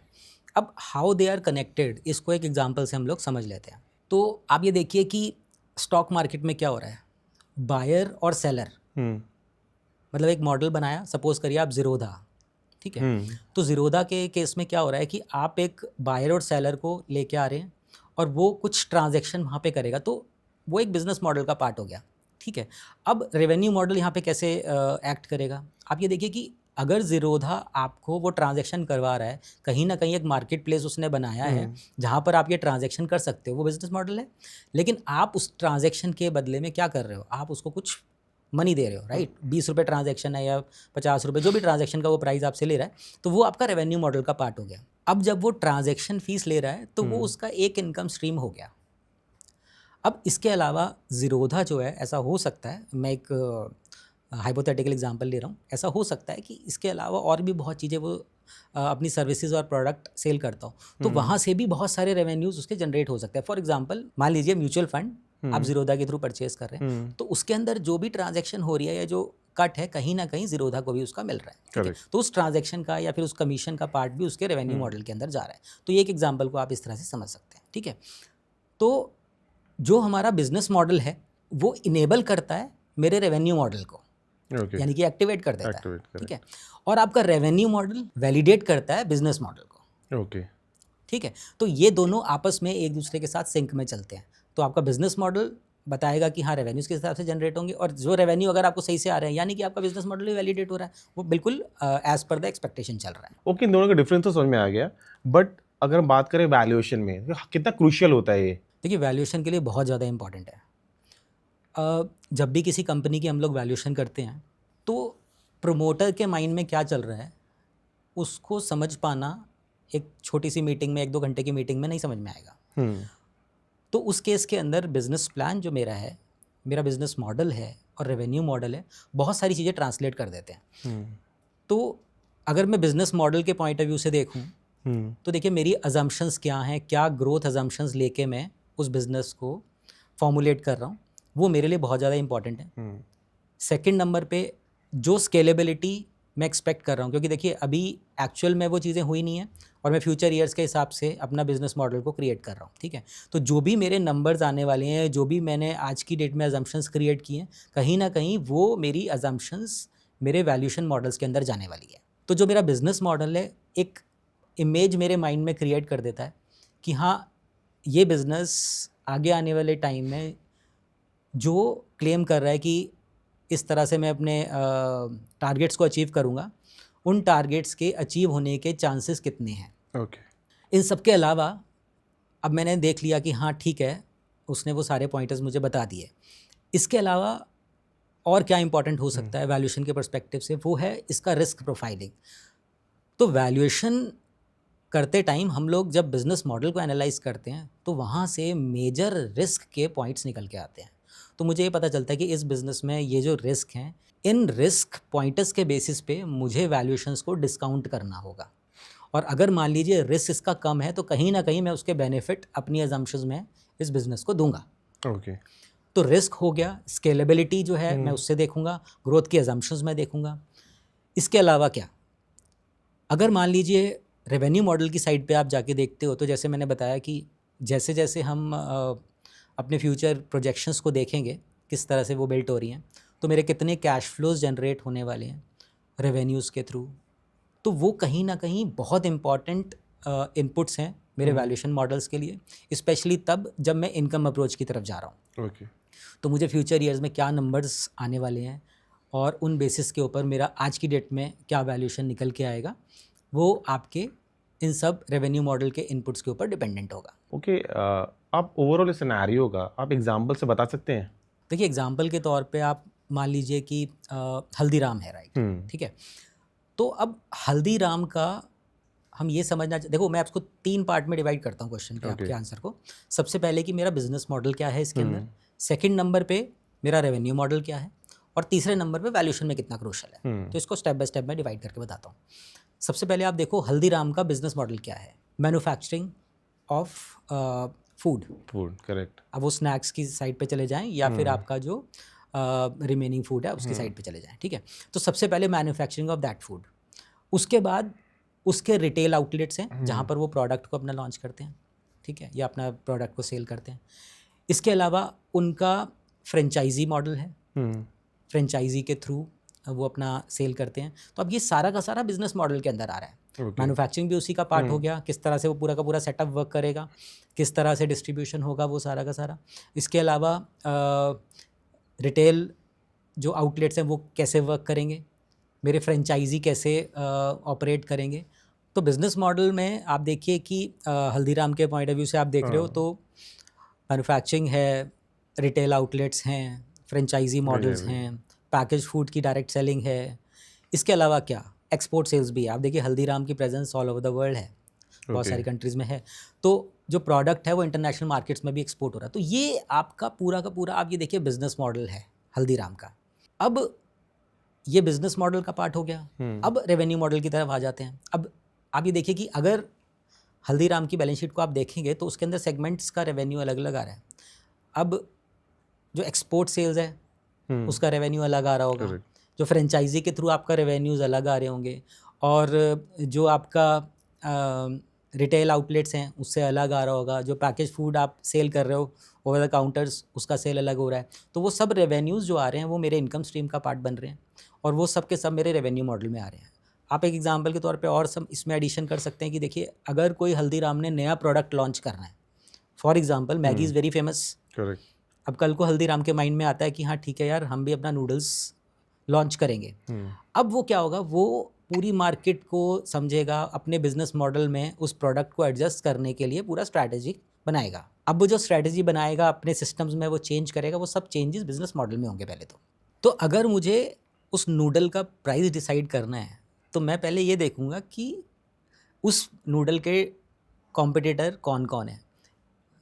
अब हाउ दे आर कनेक्टेड, इसको एक एग्जांपल से हम लोग समझ लेते हैं। तो आप ये देखिए कि स्टॉक मार्केट में क्या हो रहा है, बायर और सेलर, मतलब एक मॉडल बनाया, सपोज करिए आप ज़ीरोधा, ठीक है। तो ज़ीरोधा के केस में क्या हो रहा है कि आप एक बायर और सेलर को लेके आ रहे हैं और वो कुछ ट्रांजैक्शन वहाँ पे करेगा, तो वो एक बिजनेस मॉडल का पार्ट हो गया, ठीक है। अब रेवेन्यू मॉडल यहाँ पे कैसे एक्ट करेगा, आप ये देखिए कि अगर ज़ीरोधा आपको वो ट्रांजैक्शन करवा रहा है, कहीं ना कहीं एक मार्केट प्लेस उसने बनाया है जहाँ पर आप ये ट्रांजैक्शन कर सकते हो, वो बिजनेस मॉडल है। लेकिन आप उस ट्रांजैक्शन के बदले में क्या कर रहे हो, आप उसको कुछ मनी दे रहे हो, राइट। 20 रुपये ट्रांजैक्शन है या 50 रुपये, जो भी ट्रांजैक्शन का वो प्राइस आपसे ले रहा है, तो वो आपका रेवेन्यू मॉडल का पार्ट हो गया। अब जब वो ट्रांजैक्शन फीस ले रहा है तो वो उसका एक इनकम स्ट्रीम हो गया। अब इसके अलावा ज़ीरोधा जो है, ऐसा हो सकता है, मैं एक हाइपोथेटिकल एग्जांपल ले रहा हूँ, ऐसा हो सकता है कि इसके अलावा और भी बहुत चीज़ें वो अपनी सर्विसेज और प्रोडक्ट सेल करता हो, तो वहाँ से भी बहुत सारे रेवेन्यूज़ उसके जनरेट हो सकते हैं। फॉर एग्जांपल मान लीजिए म्यूचुअल फंड आप ज़ीरोधा के थ्रू परचेज कर रहे हैं, तो उसके अंदर जो भी ट्रांजैक्शन हो रही है या जो कट है, कहीं ना कहीं ज़ीरोधा को भी उसका मिल रहा है, ठीक है। तो उस ट्रांजैक्शन का या फिर उस कमीशन का पार्ट भी उसके रेवेन्यू मॉडल के अंदर जा रहा है। तो ये एक एग्जाम्पल को आप इस तरह से समझ सकते हैं, ठीक है। तो जो हमारा बिजनेस मॉडल है वो इनेबल करता है मेरे रेवेन्यू मॉडल को, यानी कि एक्टिवेट कर देता है, ठीक है। और आपका रेवेन्यू मॉडल वैलिडेट करता है बिजनेस मॉडल को, ओके ठीक है। तो ये दोनों आपस में एक दूसरे के साथ सिंक में चलते हैं। तो आपका बिजनेस मॉडल बताएगा कि हाँ रेवेन्यूज़ किस हिसाब से जनरेट होंगे, और जो रेवेन्यू अगर आपको सही से आ रहे हैं, यानी कि आपका बिजनेस मॉडल भी वैलिडेट हो रहा है, वो बिल्कुल एज पर द एक्सपेक्टेशन चल रहा है। ओके, इन दोनों का डिफरेंस तो समझ में आ गया, बट अगर हम बात करें वैल्यूएशन में, तो कितना क्रूशियल होता है ये? देखिए, वैल्यूएशन के लिए बहुत ज़्यादा इंपॉर्टेंट है। जब भी किसी कंपनी की हम लोग वैल्यूएशन करते हैं तो प्रोमोटर के माइंड में क्या चल रहा है उसको समझ पाना एक छोटी सी मीटिंग में, 1-2 घंटे की मीटिंग में नहीं समझ में आएगा। तो उस केस के अंदर बिजनेस प्लान जो मेरा है, मेरा बिजनेस मॉडल है और रेवेन्यू मॉडल है, बहुत सारी चीज़ें ट्रांसलेट कर देते हैं। तो अगर मैं बिजनेस मॉडल के पॉइंट ऑफ व्यू से देखूं तो देखिए मेरी अजम्पशंस क्या हैं, क्या ग्रोथ अजम्पशंस लेके मैं उस बिज़नेस को फॉर्मुलेट कर रहा हूँ, वो मेरे लिए बहुत ज़्यादा इंपॉर्टेंट है। सेकंड नंबर पे जो स्केलेबिलिटी मैं एक्सपेक्ट कर रहा हूँ, क्योंकि देखिए अभी एक्चुअल में वो चीज़ें हुई नहीं है और मैं फ्यूचर ईयर्स के हिसाब से अपना बिजनेस मॉडल को क्रिएट कर रहा हूँ, ठीक है। तो जो भी मेरे नंबर्स आने वाले हैं, जो भी मैंने आज की डेट में अजम्पशंस क्रिएट किए हैं, कहीं ना कहीं वो मेरी अजम्पशंस मेरे वैल्यूएशन मॉडल्स के अंदर जाने वाली है। तो जो मेरा बिजनेस मॉडल है एक इमेज मेरे माइंड में क्रिएट कर देता है कि हाँ ये बिज़नेस आगे आने वाले टाइम में जो क्लेम कर रहा है कि इस तरह से मैं अपने टारगेट्स को अचीव करूँगा, उन टारगेट्स के अचीव होने के चांसेस कितने हैं। ओके। इन सब के अलावा अब मैंने देख लिया कि हाँ ठीक है, उसने वो सारे पॉइंटर्स मुझे बता दिए। इसके अलावा और क्या इंपॉर्टेंट हो सकता है वैल्यूएशन के पर्सपेक्टिव से, वो है इसका रिस्क प्रोफाइलिंग। तो वैल्यूएशन करते टाइम हम लोग जब बिज़नेस मॉडल को एनालाइज करते हैं तो वहाँ से मेजर रिस्क के पॉइंट्स निकल के आते हैं। तो मुझे ये पता चलता है कि इस बिज़नेस में ये जो रिस्क हैं, इन रिस्क पॉइंटर्स के बेसिस पे मुझे वैल्यूएशंस को डिस्काउंट करना होगा। और अगर मान लीजिए रिस्क इसका कम है तो कहीं ना कहीं मैं उसके बेनिफिट अपनी अजम्पशंस में इस बिज़नेस को दूंगा। ओके। तो रिस्क हो गया, स्केलेबिलिटी जो है मैं उससे देखूंगा, ग्रोथ की अजम्पशंस मैं देखूंगा। इसके अलावा क्या, अगर मान लीजिए रेवेन्यू मॉडल की साइड पे आप जाके देखते हो तो जैसे मैंने बताया कि जैसे जैसे हम अपने फ्यूचर प्रोजेक्शंस को देखेंगे किस तरह से वो बिल्ट हो रही हैं, तो मेरे कितने कैश फ्लोज जनरेट होने वाले हैं रेवेन्यूज़ के थ्रू, तो वो कहीं ना कहीं बहुत इंपॉर्टेंट इनपुट्स हैं मेरे वैल्यूएशन मॉडल्स के लिए, स्पेशली तब जब मैं इनकम अप्रोच की तरफ जा रहा हूँ। ओके। तो मुझे फ्यूचर ईयर्स में क्या नंबर्स आने वाले हैं और उन बेसिस के ऊपर मेरा आज की डेट में क्या वैल्यूएशन निकल के आएगा, वो आपके इन सब रेवेन्यू मॉडल के इनपुट्स के ऊपर डिपेंडेंट होगा। ओके। आप ओवरऑल सिनेरियो का आप एग्जांपल से बता सकते हैं? देखिए एग्जांपल के तौर पे आप मान लीजिए कि हल्दीराम है, राइट, ठीक है। तो अब हल्दीराम का हम ये समझना, देखो मैं आपको 3 पार्ट में डिवाइड करता हूँ क्वेश्चन के आपके आंसर को। सबसे पहले कि मेरा बिजनेस मॉडल क्या है इसके अंदर, सेकंड नंबर पे मेरा रेवेन्यू मॉडल क्या है, और तीसरे नंबर पे वैल्यूएशन में कितना क्रूशियल है। तो इसको स्टेप बाय स्टेप में डिवाइड करके बताता हूँ। सबसे पहले आप देखो हल्दीराम का बिजनेस मॉडल क्या है, मैन्युफैक्चरिंग ऑफ फूड। करेक्ट। अब वो स्नैक्स की साइड पे चले जाएं या फिर आपका जो रिमेनिंग फूड है उसकी साइड पे चले जाएं, ठीक है। तो सबसे पहले मैन्युफैक्चरिंग ऑफ दैट फूड, उसके बाद उसके रिटेल आउटलेट्स हैं जहाँ पर वो प्रोडक्ट को अपना लॉन्च करते हैं, ठीक है, या अपना प्रोडक्ट को सेल करते हैं। इसके अलावा उनका फ्रेंचाइजी मॉडल है, फ्रेंचाइजी के थ्रू वो अपना सेल करते हैं। तो अब ये सारा का सारा बिजनेस मॉडल के अंदर आ रहा है। मैन्युफैक्चरिंग भी उसी का पार्ट हो गया, किस तरह से वो पूरा का पूरा सेटअप वर्क करेगा, किस तरह से डिस्ट्रीब्यूशन होगा, वो सारा का सारा। इसके अलावा रिटेल जो आउटलेट्स हैं वो कैसे वर्क करेंगे, मेरे फ्रेंचाइजी कैसे ऑपरेट करेंगे। तो बिज़नेस मॉडल में आप देखिए कि हल्दीराम के पॉइंट ऑफ व्यू से आप देख रहे हो तो मैन्युफैक्चरिंग है, रिटेल आउटलेट्स हैं, फ्रेंचाइजी मॉडल्स हैं, पैकेज फूड की डायरेक्ट सेलिंग है। इसके अलावा क्या, एक्सपोर्ट सेल्स भी है। आप देखिए हल्दीराम की presence all over the world है, बहुत सारी कंट्रीज़ में है। तो जो प्रोडक्ट है वो इंटरनेशनल मार्केट्स में भी एक्सपोर्ट हो रहा है। तो ये आपका पूरा का पूरा आप ये देखिए बिजनेस मॉडल है हल्दीराम का। अब ये बिजनेस मॉडल का पार्ट हो गया। अब रेवेन्यू मॉडल की तरफ आ जाते हैं। अब आप ये देखिए कि अगर हल्दीराम की बैलेंस शीट को आप देखेंगे तो उसके अंदर सेगमेंट्स का रेवेन्यू अलग अलग आ रहा है। अब जो एक्सपोर्ट सेल्स है उसका रेवेन्यू अलग आ रहा होगा, जो फ्रेंचाइजी के थ्रू आपका रेवेन्यूज़ अलग आ रहे होंगे, और जो आपका रिटेल आउटलेट्स हैं उससे अलग आ रहा होगा, जो पैकेज फूड आप सेल कर रहे हो ओवर द काउंटर्स उसका सेल अलग हो रहा है। तो वो सब रेवेन्यूज़ जो आ रहे हैं वो मेरे इनकम स्ट्रीम का पार्ट बन रहे हैं और वो सब के सब मेरे रेवेन्यू मॉडल में आ रहे हैं। आप एक एग्जांपल के तौर पे और सब इसमें एडिशन कर सकते हैं कि देखिए अगर कोई हल्दीराम ने नया प्रोडक्ट लॉन्च करना है, for example Maggi is very famous, correct. अब कल को हल्दीराम के माइंड में आता है कि हाँ ठीक है यार हम भी अपना नूडल्स लॉन्च करेंगे। अब वो क्या होगा, वो पूरी मार्केट को समझेगा, अपने बिजनेस मॉडल में उस प्रोडक्ट को एडजस्ट करने के लिए पूरा स्ट्रैटेजी बनाएगा। अब वो जो स्ट्रैटेजी बनाएगा अपने सिस्टम्स में वो चेंज करेगा, वो सब चेंजेस बिजनेस मॉडल में होंगे पहले तो अगर मुझे उस नूडल का प्राइस डिसाइड करना है तो मैं पहले ये देखूंगा कि उस नूडल के कॉम्पिटिटर कौन कौन है।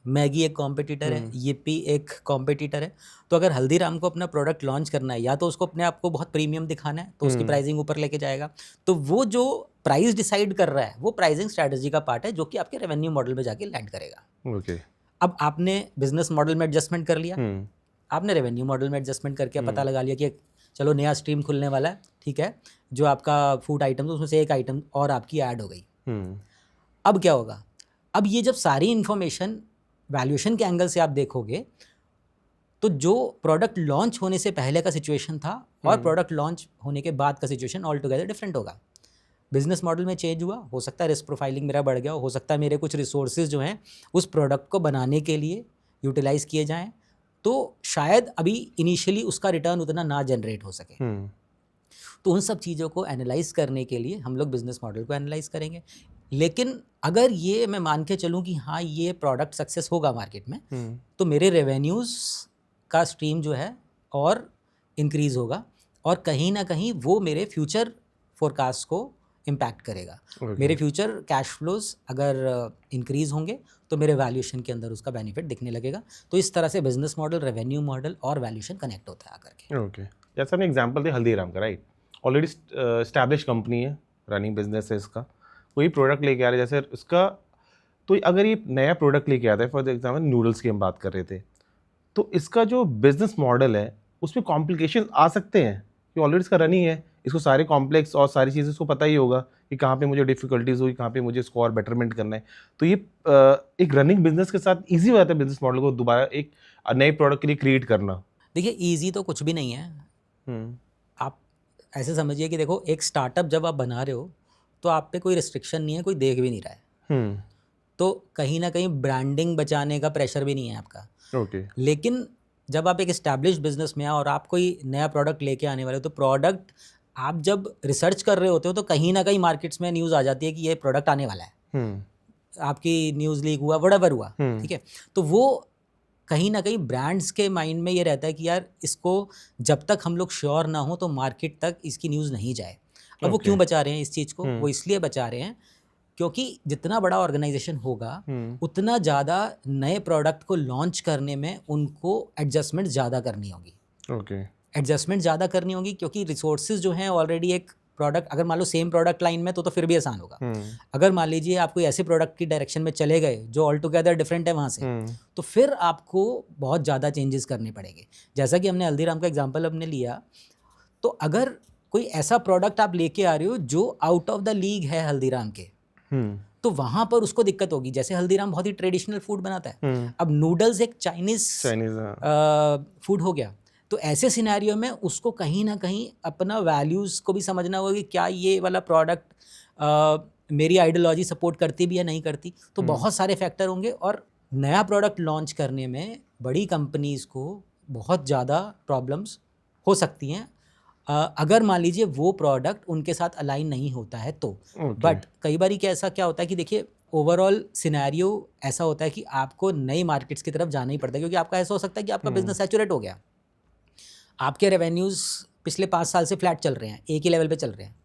मैगी एक कॉम्पिटिटर है, yippee एक कॉम्पिटिटर है। तो अगर हल्दीराम को अपना प्रोडक्ट लॉन्च करना है या तो उसको अपने आप को बहुत प्रीमियम दिखाना है तो उसकी प्राइसिंग ऊपर लेके जाएगा, तो वो जो प्राइस डिसाइड कर रहा है वो प्राइसिंग स्ट्रैटेजी का पार्ट है जो कि आपके रेवेन्यू मॉडल में जाके लैंड करेगा। ओके। अब आपने बिजनेस मॉडल में एडजस्टमेंट कर लिया, आपने रेवेन्यू मॉडल में एडजस्टमेंट करके पता लगा लिया कि चलो नया स्ट्रीम खुलने वाला है, ठीक है, जो आपका फूड आइटम उसमें से एक आइटम और आपकी ऐड हो गई। अब क्या होगा, अब ये जब सारी इन्फॉर्मेशन वैल्यूएशन के एंगल से आप देखोगे तो जो प्रोडक्ट लॉन्च होने से पहले का सिचुएशन था और प्रोडक्ट लॉन्च होने के बाद का सिचुएशन ऑल टुगेदर डिफरेंट होगा। बिजनेस मॉडल में चेंज हुआ, हो सकता है रिस्क प्रोफाइलिंग मेरा बढ़ गया, हो सकता है मेरे कुछ रिसोर्सेज जो हैं उस प्रोडक्ट को बनाने के लिए यूटिलाइज किए जाएं, तो शायद अभी इनिशियली उसका रिटर्न उतना ना जनरेट हो सके। तो उन सब चीज़ों को एनालाइज करने के लिए हम लोग बिजनेस मॉडल को एनालाइज करेंगे। लेकिन अगर ये मैं मान के चलूँ कि हाँ ये प्रोडक्ट सक्सेस होगा मार्केट में, तो मेरे रेवेन्यूज़ का स्ट्रीम जो है और इंक्रीज़ होगा, और कहीं ना कहीं वो मेरे फ्यूचर फोरकास्ट को इम्पैक्ट करेगा। मेरे फ्यूचर कैश फ्लोज अगर इंक्रीज़ होंगे तो मेरे वैल्यूएशन के अंदर उसका बेनिफिट दिखने लगेगा। तो इस तरह से बिजनेस मॉडल, रेवेन्यू मॉडल और वैल्यूएशन कनेक्ट होता है आकर के। ओके, जैसा आपने एग्जांपल दिया हल्दीराम का, राइट, ऑलरेडी एस्टैब्लिश कंपनी है, रनिंग बिजनेस है इसका, कोई प्रोडक्ट लेके आ रहा है जैसे इसका, तो अगर ये नया प्रोडक्ट लेके आता है, फॉर एग्जाम्पल नूडल्स की हम बात कर रहे थे, तो इसका जो बिजनेस मॉडल है उसमें कॉम्प्लिकेशन आ सकते हैं कि ऑलरेडी इसका रनिंग है, इसको सारे कॉम्प्लेक्स और सारी चीज़ें इसको पता ही होगा कि कहाँ पे मुझे डिफिकल्टीज हुई, कहाँ पे मुझे इसको और बेटरमेंट करना है। तो ये एक रनिंग बिजनेस के साथ ईजी हो जाता है बिजनेस मॉडल को दोबारा एक नए प्रोडक्ट के लिए क्रिएट करना। देखिए ईजी तो कुछ भी नहीं है। आप ऐसे समझिए कि देखो एक स्टार्टअप जब आप बना रहे हो तो आप पे कोई रिस्ट्रिक्शन नहीं है, कोई देख भी नहीं रहा है, तो कहीं ना कहीं ब्रांडिंग बचाने का प्रेशर भी नहीं है आपका। ओके। लेकिन जब आप एक एस्टैब्लिश बिजनेस में आओ और आप कोई नया प्रोडक्ट लेके आने वाले हो, तो प्रोडक्ट आप जब रिसर्च कर रहे होते हो तो कहीं ना कहीं मार्केट्स में न्यूज़ आ जाती है कि ये प्रोडक्ट आने वाला है, आपकी न्यूज़ लीक हुआ, व्हाटएवर हुआ, ठीक है, तो वो कहीं ना कहीं ब्रांड्स के माइंड में ये रहता है कि यार इसको जब तक हम लोग श्योर ना हो तो मार्केट तक इसकी न्यूज़ नहीं जाए। अब वो क्यों बचा रहे हैं इस चीज़ को? वो इसलिए बचा रहे हैं क्योंकि जितना बड़ा ऑर्गेनाइजेशन होगा उतना ज़्यादा नए प्रोडक्ट को लॉन्च करने में उनको एडजस्टमेंट ज़्यादा करनी होगी। ओके। एडजस्टमेंट ज़्यादा करनी होगी क्योंकि रिसोर्सेज जो हैं ऑलरेडी, एक प्रोडक्ट अगर मान लो सेम प्रोडक्ट लाइन में तो फिर भी आसान होगा। अगर मान लीजिए आप कोई ऐसे प्रोडक्ट की डायरेक्शन में चले गए जो ऑल टुगेदर डिफरेंट है वहाँ से, तो फिर आपको बहुत ज़्यादा चेंजेस करने पड़ेंगे। जैसा कि हमने हल्दीराम का एग्जाम्पल हमने लिया, तो अगर कोई ऐसा प्रोडक्ट आप लेके आ रहे हो जो आउट ऑफ द लीग है हल्दीराम के, तो वहां पर उसको दिक्कत होगी। जैसे हल्दीराम बहुत ही ट्रेडिशनल फूड बनाता है, अब नूडल्स एक चाइनीज फूड हो गया, तो ऐसे सिनेरियो में उसको कहीं ना कहीं अपना वैल्यूज़ को भी समझना होगा कि क्या ये वाला प्रोडक्ट मेरी आइडियोलॉजी सपोर्ट करती भी या नहीं करती। तो बहुत सारे फैक्टर होंगे, और नया प्रोडक्ट लॉन्च करने में बड़ी कंपनीज़ को बहुत ज़्यादा प्रॉब्लम्स हो सकती हैं अगर मान लीजिए वो प्रोडक्ट उनके साथ अलाइन नहीं होता है तो। बट कई बार क्या होता है कि देखिए ओवरऑल सिनेरियो ऐसा होता है कि आपको नई मार्केट्स की तरफ जाना ही पड़ता है, क्योंकि आपका ऐसा हो सकता है कि आपका बिजनेस सैचुरेट हो गया, आपके रेवेन्यूज़ पिछले 5 साल से फ्लैट चल रहे हैं, एक ही लेवल पे चल रहे हैं।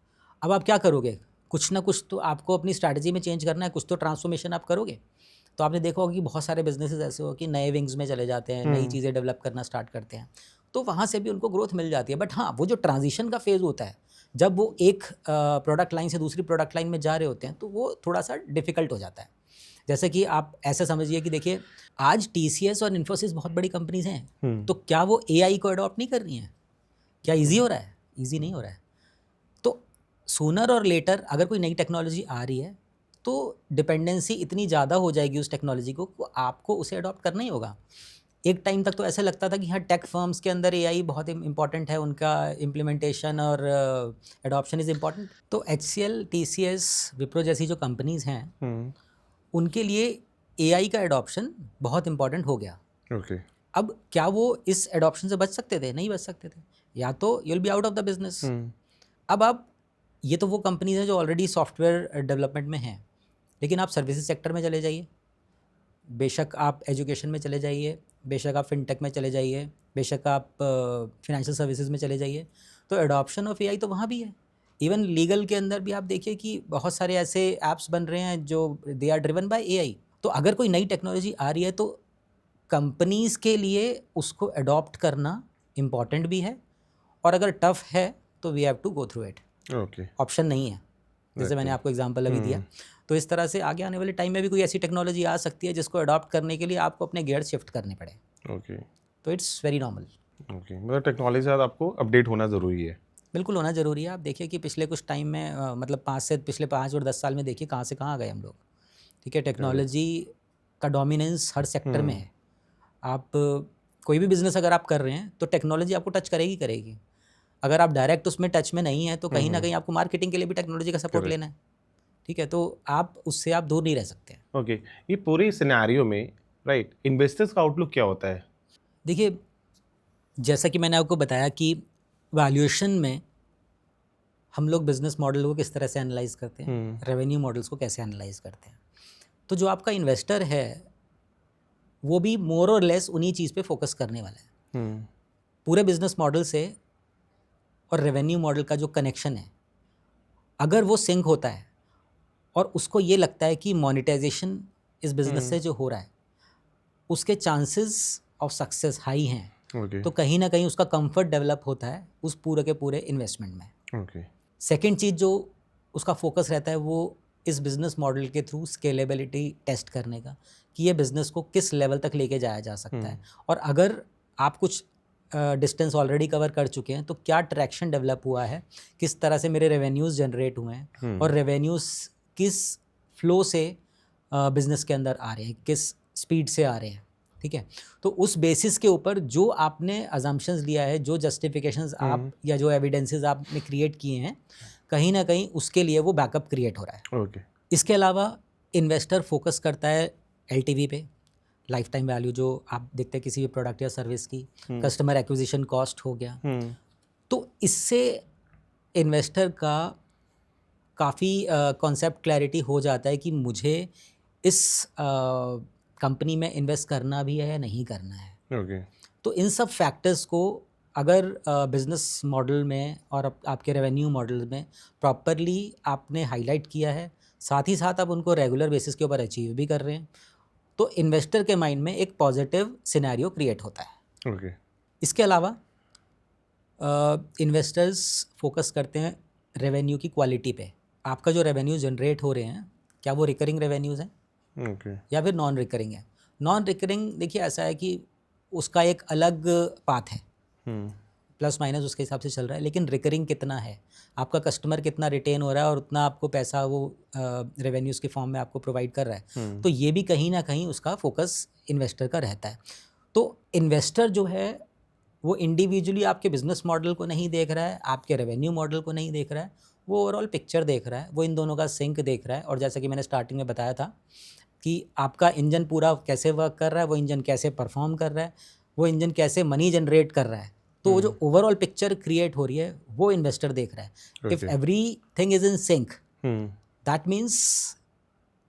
अब आप क्या करोगे? कुछ ना कुछ तो आपको अपनी स्ट्रैटेजी में चेंज करना है, कुछ तो ट्रांसफॉर्मेशन आप करोगे। तो आपने देखा होगा कि बहुत सारे बिजनेसेस ऐसे हो कि नए विंग्स में चले जाते हैं, नई चीज़ें डेवलप करना स्टार्ट करते हैं, तो वहाँ से भी उनको ग्रोथ मिल जाती है। बट हाँ, वो जो ट्रांजिशन का फेज़ होता है, जब वो एक प्रोडक्ट लाइन से दूसरी प्रोडक्ट लाइन में जा रहे होते हैं, तो वो थोड़ा सा डिफ़िकल्ट हो जाता है। जैसे कि आप ऐसा समझिए कि देखिए आज TCS और इन्फोसिस बहुत बड़ी कंपनीज हैं, तो क्या वो AI को अडॉप्ट नहीं कर रही हैं? क्या ईजी हो रहा है? ईजी नहीं हो रहा है। तो सूनर और लेटर अगर कोई नई टेक्नोलॉजी आ रही है तो डिपेंडेंसी इतनी ज़्यादा हो जाएगी उस टेक्नोलॉजी को, आपको उसे अडॉप्ट करना ही होगा। एक टाइम तक तो ऐसा लगता था कि हाँ टेक फर्म्स के अंदर AI बहुत इंपॉर्टेंट है, उनका इम्प्लीमेंटेशन और एडॉप्शन इज़ इम्पॉर्टेंट। तो HCL, TCS, विप्रो जैसी जो कंपनीज़ हैं उनके लिए AI का एडॉप्शन बहुत इंपॉर्टेंट हो गया। ओके। अब क्या वो इस एडॉप्शन से बच सकते थे? नहीं बच सकते थे, या तो you will be out of the business. अब आप ये तो वो कंपनीज हैं जो ऑलरेडी सॉफ्टवेयर डेवलपमेंट में हैं, लेकिन आप सर्विसेज सेक्टर में चले जाइए, बेशक आप एजुकेशन में चले जाइए, बेशक आप फिनटेक में चले जाइए, बेशक आप फिनेंशियल सर्विसेज में चले जाइए, तो एडॉप्शन ऑफ AI तो वहाँ भी है। इवन लीगल के अंदर भी आप देखिए कि बहुत सारे ऐसे ऐप्स बन रहे हैं जो they are driven by AI। तो अगर कोई नई टेक्नोलॉजी आ रही है तो कंपनीज़ के लिए उसको अडॉप्ट करना इम्पॉर्टेंट भी है, और अगर टफ़ है तो we have to go through it. Okay. Option नहीं है, जैसे मैंने आपको एग्जांपल अभी दिया। तो इस तरह से आगे आने वाले टाइम में भी कोई ऐसी टेक्नोलॉजी आ सकती है जिसको अडॉप्ट करने के लिए आपको अपने गियर शिफ्ट करने पड़े। ओके। तो इट्स वेरी नॉर्मल। ओके, मतलब टेक्नोलॉजी के साथ आपको अपडेट होना ज़रूरी है। बिल्कुल होना ज़रूरी है। आप देखिए कि पिछले कुछ टाइम में मतलब पिछले 5 और 10 साल में देखिए कहाँ से कहाँ आ गए हम लोग। ठीक है, टेक्नोलॉजी का डोमिनेंस हर सेक्टर में है। आप कोई भी बिज़नेस अगर आप कर रहे हैं तो टेक्नोलॉजी आपको टच करेगी। अगर आप डायरेक्ट उसमें टच में नहीं है तो कहीं ना कहीं आपको मार्केटिंग के लिए भी टेक्नोलॉजी का सपोर्ट लेना है। ठीक है, तो आप उससे आप दूर नहीं रह सकते। ओके, ये पूरी सिनेरियो में राइट इन्वेस्टर्स का आउटलुक क्या होता है? देखिए, जैसा कि मैंने आपको बताया कि वैल्यूएशन में हम लोग बिजनेस मॉडल को किस तरह से एनालाइज करते हैं, रेवेन्यू मॉडल्स को कैसे एनालाइज करते हैं। तो जो आपका इन्वेस्टर है वो भी मोर और लेस उन्हीं चीज़ पे फोकस करने वाला है। पूरे बिजनेस मॉडल से और रेवेन्यू मॉडल का जो कनेक्शन है, अगर वो सिंक होता है और उसको ये लगता है कि मोनेटाइजेशन इस बिज़नेस से जो हो रहा है उसके चांसेस ऑफ सक्सेस हाई हैं, तो कहीं ना कहीं उसका कंफर्ट डेवलप होता है उस पूरे के पूरे इन्वेस्टमेंट में। सेकंड चीज़ जो उसका फोकस रहता है वो इस बिज़नेस मॉडल के थ्रू स्केलेबिलिटी टेस्ट करने का, कि ये बिज़नेस को किस लेवल तक लेके जाया जा सकता है, और अगर आप कुछ डिस्टेंस ऑलरेडी कवर कर चुके हैं तो क्या ट्रैक्शन डेवलप हुआ है, किस तरह से मेरे रेवेन्यूज़ जनरेट हुए हैं, और रेवेन्यूज़ किस फ्लो से बिज़नेस के अंदर आ रहे हैं, किस स्पीड से आ रहे हैं। ठीक है, तो उस बेसिस के ऊपर जो आपने अजम्पशंस लिया है, जो जस्टिफिकेशंस आप या जो एविडेंसेस आपने क्रिएट किए हैं, कहीं ना कहीं उसके लिए वो बैकअप क्रिएट हो रहा है। इसके अलावा इन्वेस्टर फोकस करता है एलटीवी पे, लाइफ टाइम वैल्यू जो आप देखते हैं किसी भी प्रोडक्ट या सर्विस की, कस्टमर एक्विजिशन कॉस्ट हो गया। तो इससे इन्वेस्टर का काफ़ी कॉन्सेप्ट क्लैरिटी हो जाता है कि मुझे इस कंपनी में इन्वेस्ट करना भी है या नहीं करना है। तो इन सब फैक्टर्स को अगर बिज़नेस मॉडल में और आपके रेवेन्यू मॉडल में प्रॉपरली आपने हाईलाइट किया है, साथ ही साथ आप उनको रेगुलर बेसिस के ऊपर अचीव भी कर रहे हैं, तो इन्वेस्टर के माइंड में एक पॉजिटिव सिनेरियो क्रिएट होता है। इसके अलावा इन्वेस्टर्स फोकस करते हैं रेवेन्यू की क्वालिटी पे। आपका जो रेवेन्यू जनरेट हो रहे हैं, क्या वो रिकरिंग रेवेन्यूज़ हैं या फिर नॉन रिकरिंग है। नॉन रिकरिंग देखिए ऐसा है कि उसका एक अलग पाथ है, प्लस माइनस उसके हिसाब से चल रहा है, लेकिन रिकरिंग कितना है, आपका कस्टमर कितना रिटेन हो रहा है और उतना आपको पैसा वो रेवेन्यूज़ के फॉर्म में आपको प्रोवाइड कर रहा है, तो ये भी कहीं ना कहीं उसका फोकस इन्वेस्टर का रहता है। तो इन्वेस्टर जो है वो इंडिविजुअली आपके बिजनेस मॉडल को नहीं देख रहा है, आपके रेवेन्यू मॉडल को नहीं देख रहा है, वो ओवरऑल पिक्चर देख रहा है, वो इन दोनों का सिंक देख रहा है। और जैसा कि मैंने स्टार्टिंग में बताया था कि आपका इंजन पूरा कैसे वर्क कर रहा है, वो इंजन कैसे परफॉर्म कर रहा है, वो इंजन कैसे मनी जनरेट कर रहा है, तो वो जो ओवरऑल पिक्चर क्रिएट हो रही है वो इन्वेस्टर देख रहा है। If every thing is in sync, that means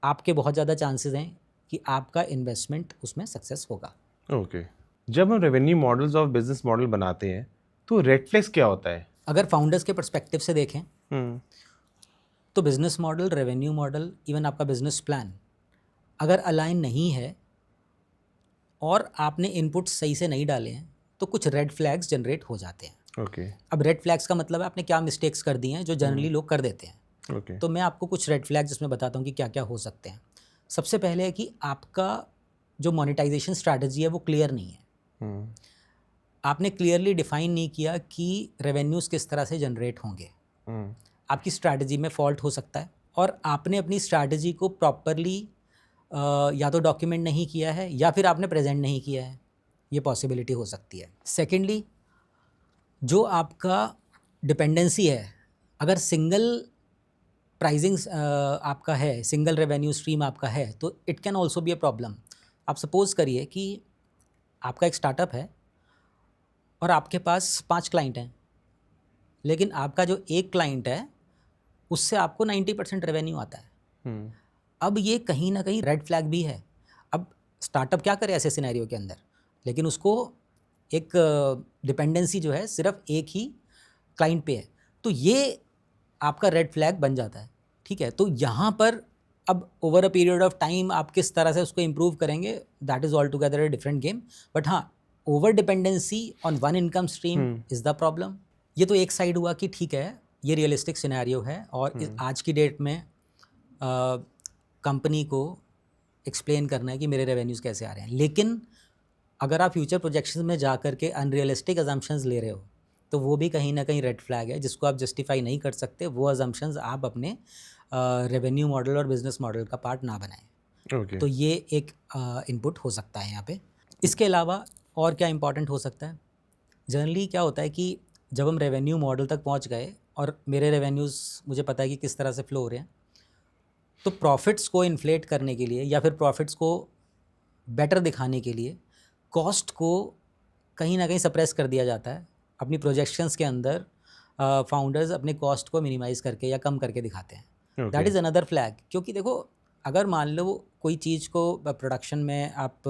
आपके बहुत ज़्यादा चांसेस हैं कि आपका इन्वेस्टमेंट उसमें सक्सेस होगा। जब हम रेवेन्यू मॉडल्स और बिजनेस मॉडल बनाते हैं तो रेड फ्लैग्स क्या होता है? अगर फाउंडर्स के पर्सपेक्टिव से देखें तो business model, revenue model, even आपका बिजनेस प्लान अगर अलाइन नहीं है और आपने इनपुट सही से नहीं डाले हैं तो कुछ रेड फ्लैग्स जनरेट हो जाते हैं। अब रेड फ्लैग्स का मतलब है आपने क्या मिस्टेक्स कर दी हैं जो जनरली लोग कर देते हैं। तो मैं आपको कुछ रेड फ्लैग्स इसमें बताता हूँ कि क्या क्या हो सकते हैं। सबसे पहले है कि आपका जो मोनेटाइजेशन स्ट्रैटेजी है वो क्लियर नहीं है। आपने क्लियरली डिफाइन नहीं किया कि रेवेन्यूज़ किस तरह से जनरेट होंगे। आपकी स्ट्रैटेजी में फॉल्ट हो सकता है और आपने अपनी स्ट्रैटेजी को प्रॉपरली या तो डॉक्यूमेंट नहीं किया है या फिर आपने प्रेजेंट नहीं किया है, ये पॉसिबिलिटी हो सकती है। सेकेंडली, जो आपका डिपेंडेंसी है, अगर सिंगल प्राइजिंग आपका है, सिंगल रेवेन्यू स्ट्रीम आपका है, तो it can also be a problem. आप सपोज़ करिए कि आपका एक स्टार्टअप है और आपके पास 5 क्लाइंट हैं, लेकिन आपका जो एक क्लाइंट है उससे आपको 90% रेवेन्यू आता है। अब ये कहीं ना कहीं रेड फ्लैग भी है। अब स्टार्टअप क्या करे ऐसे सिनेरियो के अंदर, लेकिन उसको एक डिपेंडेंसी जो है सिर्फ एक ही क्लाइंट पे है, तो ये आपका रेड फ्लैग बन जाता है। ठीक है, तो यहाँ पर अब over a period of time आप किस तरह से उसको इम्प्रूव करेंगे, that is all together a different game. But हाँ, over dependency on one income stream is the problem. ये तो एक साइड हुआ कि ठीक है ये रियलिस्टिक सिनेरियो है और आज की डेट में कंपनी को एक्सप्लेन करना है कि मेरे रेवेन्यूज़ कैसे आ रहे हैं। लेकिन अगर आप फ्यूचर प्रोजेक्शंस में जा कर के अनरियलिस्टिक अजम्पशंस ले रहे हो तो वो भी कहीं ना कहीं रेड फ्लैग है जिसको आप जस्टिफाई नहीं कर सकते। वो अजम्पशंस आप अपने रेवेन्यू मॉडल और बिजनेस मॉडल का पार्ट ना बनाएं। तो ये एक इनपुट हो सकता है यहाँ पे। इसके अलावा और क्या इंपॉर्टेंट हो सकता है, जनरली क्या होता है कि जब हम रेवेन्यू मॉडल तक पहुँच गए और मेरे रेवेन्यूज़ मुझे पता है कि किस तरह से फ्लो हो रहे हैं, तो प्रॉफिट्स को इन्फ्लेट करने के लिए या फिर प्रॉफिट्स को बेटर दिखाने के लिए कॉस्ट को कहीं ना कहीं सप्रेस कर दिया जाता है। अपनी प्रोजेक्शंस के अंदर फाउंडर्स अपने कॉस्ट को मिनिमाइज करके या कम करके दिखाते हैं. Okay. That is another flag. क्योंकि देखो, अगर मान लो कोई चीज़ को प्रोडक्शन में आप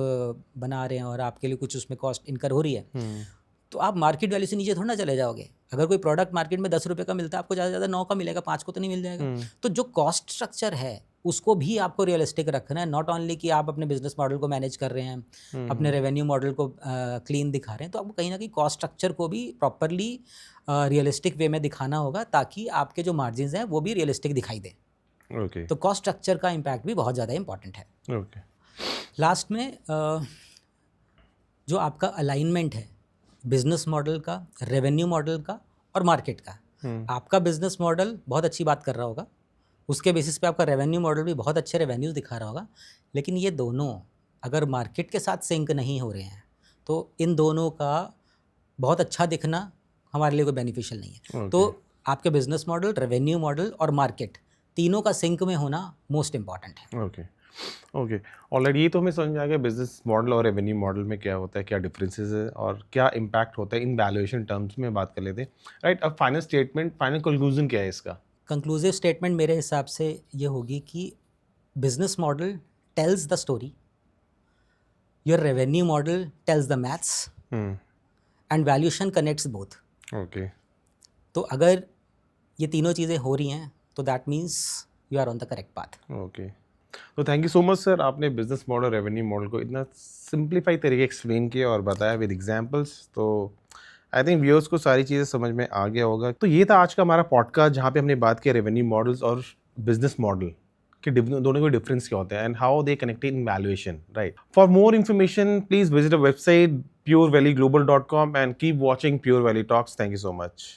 बना रहे हैं और आपके लिए कुछ उसमें कॉस्ट इनकर हो रही है, तो आप मार्केट वैल्यू से नीचे थोड़ा ना चले जाओगे. अगर कोई प्रोडक्ट मार्केट में 10 रुपये का मिलता है, आपको ज़्यादा से ज़्यादा 9 का मिलेगा, 5 को तो नहीं मिल जाएगा. तो जो कॉस्ट स्ट्रक्चर है उसको भी आपको रियलिस्टिक रखना है. नॉट ओनली कि आप अपने बिजनेस मॉडल को मैनेज कर रहे हैं, अपने रेवेन्यू मॉडल को क्लीन दिखा रहे हैं, तो आपको कहीं ना कहीं कॉस्ट स्ट्रक्चर को भी प्रॉपरली रियलिस्टिक वे में दिखाना होगा, ताकि आपके जो मार्जिन हैं वो भी रियलिस्टिक दिखाई दें. Okay. तो कॉस्ट स्ट्रक्चर का इम्पैक्ट भी बहुत ज़्यादा इंपॉर्टेंट है. Okay. लास्ट में जो आपका अलाइनमेंट है बिजनेस मॉडल का, रेवेन्यू मॉडल का और मार्केट का. आपका बिजनेस मॉडल बहुत अच्छी बात कर रहा होगा, उसके बेसिस पे आपका रेवेन्यू मॉडल भी बहुत अच्छे रेवेन्यूज़ दिखा रहा होगा, लेकिन ये दोनों अगर मार्केट के साथ सिंक नहीं हो रहे हैं, तो इन दोनों का बहुत अच्छा दिखना हमारे लिए कोई बेनिफिशियल नहीं है. तो आपके बिजनेस मॉडल, रेवेन्यू मॉडल और मार्केट तीनों का सिंक में होना मोस्ट इम्पॉर्टेंट है. ओके ओके ऑलरेडी ये तो हमें समझ में आ गया बिजनेस मॉडल और रेवेन्यू मॉडल में क्या होता है, क्या डिफरेंसेस है और क्या इम्पैक्ट होता है. इन वैल्यूएशन टर्म्स में बात कर लेते हैं. राइट, अब फाइनल स्टेटमेंट, फाइनल कंक्लूजन क्या है इसका? कंक्लूसिव स्टेटमेंट मेरे हिसाब से ये होगी कि business model tells the story, your revenue model tells the maths and valuation connects both. Okay, तो अगर ये तीनों चीज़ें हो रही हैं तो that means you are on the correct path. Okay. तो thank you so much sir, आपने बिजनेस मॉडल, रेवेन्यू मॉडल को इतना सिंप्लीफाई तरीके एक्सप्लेन किया और बताया विद एग्जांपल्स. तो आई थिंक व्यूअर्स को सारी चीज़ें समझ में आ गया होगा. तो ये था आज का हमारा पॉडकास्ट, जहाँ पे हमने बात की रेवेन्यू मॉडल्स और बिजनेस मॉडल कि दोनों के डिफरेंस क्या होते हैं and how they connected in valuation. Right, for more information please visit a website purevalleyglobal.com and keep watching Pure Valley Talks. Thank you so much.